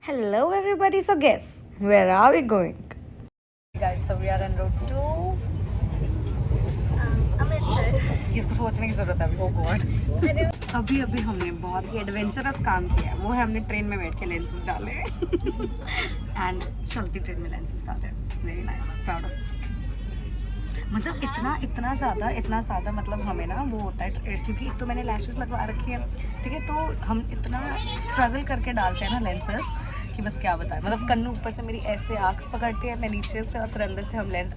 Hello everybody, so guess, where are we going? Guys, so we are en route to Amritsar. इसको सोचने की जरूरत है अभी, oh god। अभी अभी हमने बहुत ही एडवेंचरस काम किया है, वो है हमने ट्रेन में बैठ के लेंसेज डाले एंड चलती ट्रेन में लेंसेज डाले। Very nice, proud of. मतलब इतना ज़्यादा मतलब हमें ना वो होता है, क्योंकि एक तो मैंने लैशेस लगवा रखी है, ठीक है, तो हम इतना स्ट्रगल करके डालते हैं ना लेंसेस कि बस क्या बताएं। मतलब कन्नू ऊपर से मेरी ऐसे आँख पकड़ती है, मैं नीचे से, और फिर अंदर से हम lens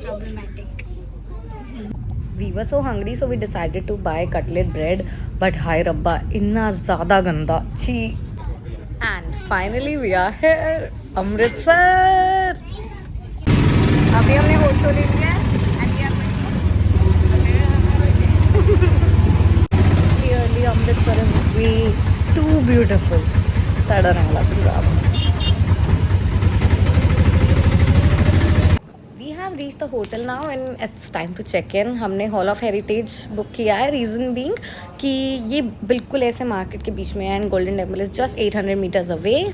problematic. We were so hungry, so we decided to buy cutlet bread, but हाय रब्बा इतना ज़्यादा गंदा, छी। And finally we are here, Amritsar. अभी हमने होटल ले लिया है and we are going to clearly Amritsar is way too beautiful। साढ़ा Rangla Punjab. We have reached the hotel now and it's time to check in। हमने हॉल ऑफ हेरिटेज बुक किया है, reason being कि ये बिल्कुल ऐसे मार्केट के बीच में है and Golden Temple is just 800 meters away.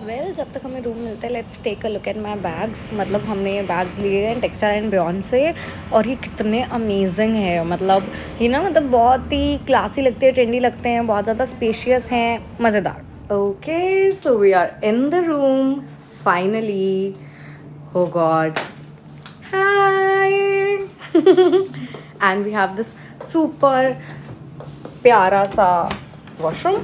Well, जब तक हमें रूम मिलता है, let's take a look at my bags. मतलब हमने बैग्स लिए हैं टेक्सटाइल एंड बियॉन्ड से, और ये कितने अमेजिंग है। मतलब ये ना, मतलब बहुत ही क्लासी लगते हैं, ट्रेंडी लगते हैं, बहुत ज़्यादा स्पेशियस हैं, मज़ेदार। Okay, so we are in the room finally. Oh God, hi. And we have this super प्यारा सा वॉशरूम।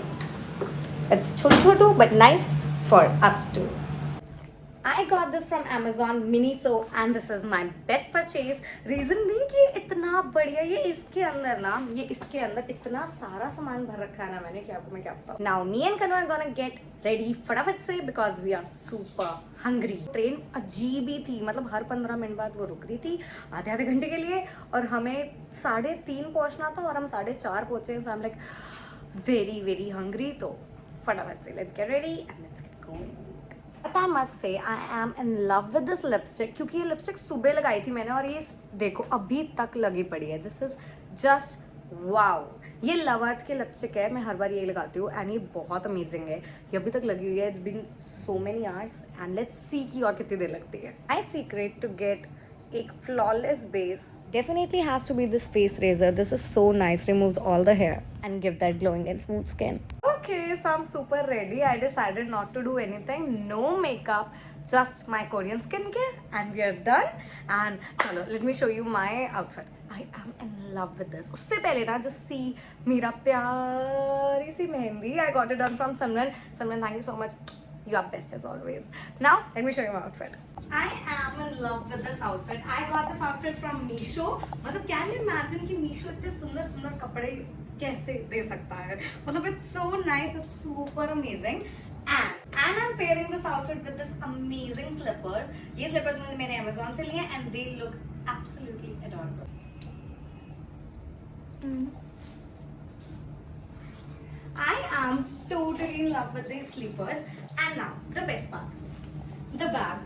It's छोटू but nice for us too. I got this from Amazon Miniso and this is my best purchase. Reason being कि इतना बढ़िया, ये इसके अंदर इतना सारा सामान भर रखा है ना मैंने, क्या आपको मैं क्या बताऊँ। Now me and Kanu are gonna get ready फटाफट से because we are super hungry. Train अजीब ही थी, मतलब हर 15 मिनट बाद वो रुक रही थी आधे घंटे के लिए, और हमें 3:30 पहुँचना था और हम 4:30 पहुँचे। So I'm like very hungry, तो फटाफट से let's get ready and let's get going. But I must say I am in love with this lipstick, क्योंकि ये लिपस्टिक सुबह लगाई थी मैंने और ये देखो अभी तक लगी पड़ी है। This is just wow। ये लव अर्थ के लिपस्टिक है, मैं हर बार यही लगाती हूँ एंड ये बहुत अमेजिंग है। ये अभी तक लगी हुई है, it's been so many hours and let's see कि और कितनी देर लगती है। My secret to get एक flawless base definitely has to be this face razor. This is so nice, removes all the hair and give that glowing and smooth skin. Okay, so I'm super ready. I decided not to do anything, no makeup, just my Korean skincare and we are done. And chalo, let me show you my outfit. I am in love with this. उससे पहले ना, just see मेरा प्यारी सी mehndi. I got it done from Simran. Simran, thank you so much. You are best as always. Now let me show you my outfit. I am in love with this outfit. I got this outfit from Meesho. मतलब can you imagine कि Meesho इतने सुंदर कपड़े कैसे दे सकता है। मतलब it's so nice, it's super amazing. And I'm pairing this outfit with this amazing slippers. ये slippers मैंने Amazon से लिए हैं and they look absolutely adorable. I am totally in love with these slippers. And now the best part, the bag.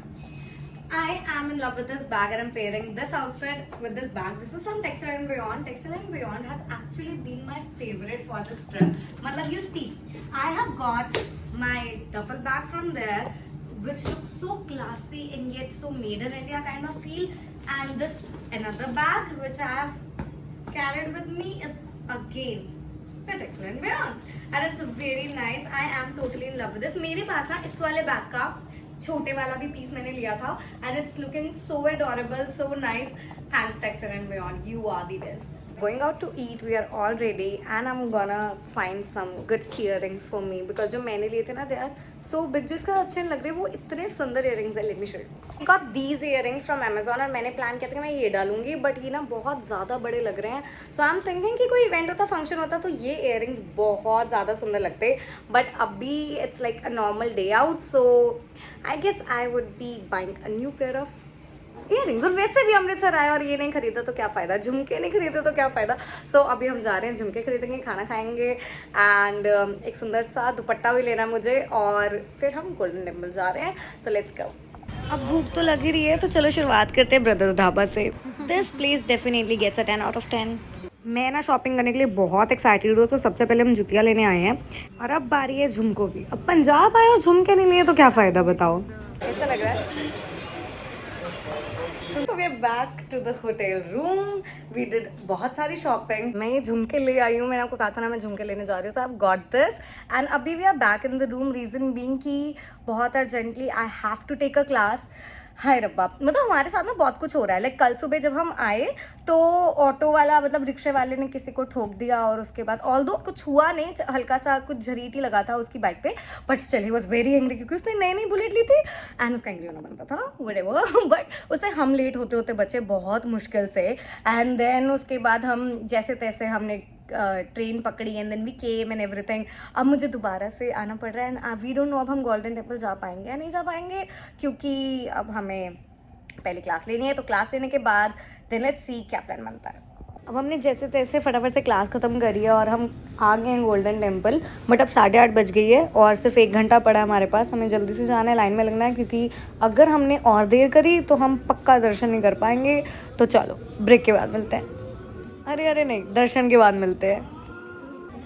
I am in love with this bag and I'm pairing this outfit with this bag. This is from Textile and Beyond. Textile and Beyond has actually been my favorite for this trip. Matlab, you see, I have got my duffel bag from there, which looks so classy and yet so made in India kind of feel. And this another bag which I have carried with me is again Textile and Beyond, and it's very nice. I am totally in love with this. मेरे पास ना इस वाले bag का छोटे वाला भी piece मैंने लिया था and it's looking so adorable, so nice. Thanks Textile and Beyond, you are the best. Going out to eat, we are all ready and I'm gonna find some good earrings for me because जो मैंने लिए थे ना, they are so big, जो इसका अच्छे नहीं लग रहे, वो इतने सुंदर earrings है। Let me show you. I got these earrings from Amazon और मैंने प्लान किया था कि मैं ये डालूंगी, बट ये ना बहुत ज़्यादा बड़े लग रहे हैं। So I'm thinking कि कोई इवेंट होता, फंक्शन होता, तो ये earrings बहुत ज़्यादा सुंदर लगते, बट अभी it's like a normal day out, so I guess I would be buying a new pair of earrings। और वैसे भी अमृतसर आए और ये नहीं खरीदा तो क्या फ़ायदा, झुमके नहीं खरीदे तो क्या फ़ायदा। सो अभी हम जा रहे हैं, झुमके खरीदेंगे, खाना खाएंगे एंड एक सुंदर सा दुपट्टा भी लेना मुझे, और फिर हम गोल्डन टेम्पल जा रहे हैं। So let's go. अब भूख तो लगी रही है, तो चलो शुरुआत करते हैं ब्रदर्स ढाबा से। This place definitely gets a 10 out of 10। मैं ना शॉपिंग करने के लिए बहुत एक्साइटेड हूँ, तो सबसे पहले हम जुतियाँ लेने आए हैं और अब बारी है झुमकों की। अब पंजाब आए और झुमके नहीं लिए तो क्या फ़ायदा बताओ। कैसा लग रहा है? So we are back to the hotel room. We did बहुत सारी शॉपिंग। मैं ये झुमके ले आई हूँ, मैंने आपको कहा था ना मैं झुमके लेने जा रही हूँ, so I've got this and अभी we are back in the room. Reason being कि बहुत urgently I have to take a class. हाय रब्बा, मतलब हमारे साथ ना बहुत कुछ हो रहा है। लाइक कल सुबह जब हम आए तो ऑटो वाला मतलब रिक्शे वाले ने किसी को ठोक दिया और उसके बाद ऑल्दो कुछ हुआ नहीं, हल्का सा कुछ झरीटी लगा था उसकी बाइक पे, but still he was very angry क्योंकि उसने नई नई बुलेट ली थी एंड उसका एंग्री होना बनता था व्हाटएवर। बट उससे हम लेट होते होते बचे बहुत मुश्किल से एंड देन उसके बाद हम जैसे तैसे हमने ट्रेन पकड़ी and then we came and everything. अब मुझे दोबारा से आना पड़ रहा है एंड वी डोंट नो अब हम गोल्डन टेम्पल जा पाएंगे या नहीं जा पाएंगे, क्योंकि अब हमें पहले क्लास लेनी है, तो क्लास लेने के बाद देन लेट्स सी क्या प्लान बनता है। अब हमने जैसे तैसे फटाफट से क्लास ख़त्म करी है और हम आ गए हैं गोल्डन टेम्पल, बट अब 8:30 बज गई है और सिर्फ 1 घंटा पड़ा है हमारे पास। हमें जल्दी से जाना है, लाइन में लगना है, क्योंकि अगर हमने और देर करी तो हम पक्का दर्शन नहीं कर पाएंगे। तो चलो ब्रेक के बाद मिलते हैं। अरे नहीं, दर्शन के बाद मिलते हैं।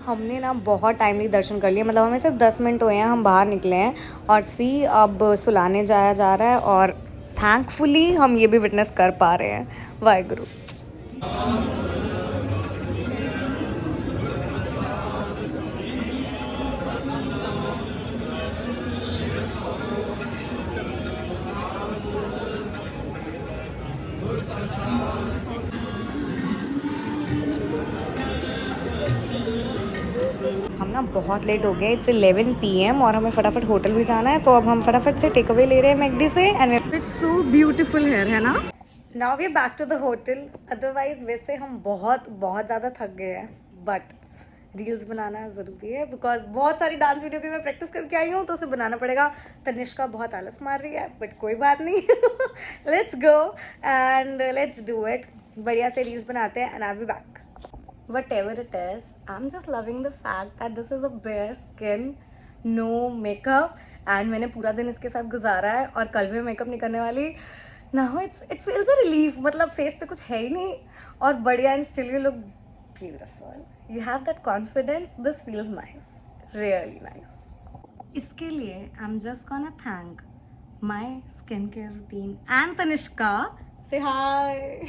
हमने ना बहुत टाइमली दर्शन कर लिया, मतलब हमें सिर्फ 10 मिनट हुए हैं हम बाहर निकले हैं और सी अब सुलाने जाया जा रहा है और थैंकफुली हम ये भी विटनेस कर पा रहे हैं। वाहेगुरु। हम ना बहुत लेट हो गए, इट्स 11 PM और हमें फटाफट होटल भी जाना है, तो अब हम फटाफट से टेक अवे ले रहे हैं मैकडी से and it's so beautiful here, है ना। Now we are back to the hotel. Otherwise वैसे हम बहुत ज़्यादा थक गए हैं, बट रील्स बनाना ज़रूरी है बिकॉज बहुत सारी डांस वीडियो की मैं प्रैक्टिस करके आई हूँ, तो उसे बनाना पड़ेगा। तनिष्का बहुत आलस मार रही है बट कोई बात नहीं। Let's go and let's do it. बढ़िया से रील्स बनाते हैं and I will be back. Whatever it is, I'm just loving the fact that this is a bare skin, no makeup, and मैंने पूरा दिन इसके साथ गुजारा है और कल भी मेकअप नहीं करने वाली। Now it feels a relief, मतलब फेस पे कुछ है ही नहीं और बढ़िया, and still you look beautiful. You have that confidence. This feels nice, really nice. इसके लिए I'm just gonna thank my skincare routine and Tanishka से हाय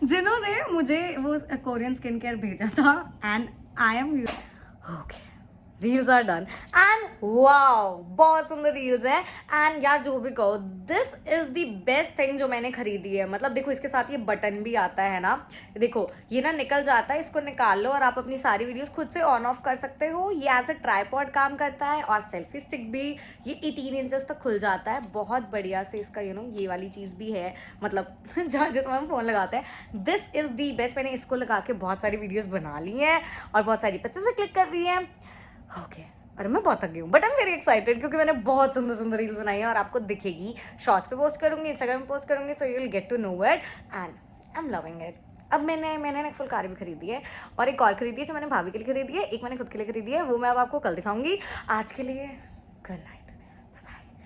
जिन्होंने मुझे वो कोरियन स्किन केयर भेजा था and I am okay. Reels are done and wow, बहुत सुंदर रील्स है एंड यार जो भी कहो, this is the best thing जो मैंने खरीदी है। मतलब देखो इसके साथ ये बटन भी आता है ना, देखो ये ना निकल जाता है, इसको निकाल लो और आप अपनी सारी वीडियोस खुद से ऑन ऑफ कर सकते हो। ये एज अ ट्राइपॉड काम करता है और सेल्फी स्टिक भी ये 18 इंचेस तक खुल जाता है। बहुत बढ़िया से इसका ये वाली चीज़ भी है, मतलब जहाँ जिसमें हम फ़ोन लगाते हैं। This is the best. मैंने इसको लगा के बहुत सारी वीडियोज़ बना ली हैं और बहुत सारी पिक्चर्स में क्लिक कर दी हैं। ओके अरे मैं बहुत थक गई हूँ but I am very excited क्योंकि मैंने बहुत सुंदर सुंदर रील्स बनाई है और आपको दिखेगी। शॉर्ट्स पे पोस्ट करूँगी, इंस्टाग्राम पे पोस्ट करूँगी, so you will get to know it and I am loving it. अब मैंने एक फुलकारी भी खरीदी है और एक और खरीदी है जो मैंने भाभी के लिए खरीदी है, एक मैंने खुद के लिए खरीदी है, वो मैं अब आपको कल दिखाऊंगी। आज के लिए गुड नाइट।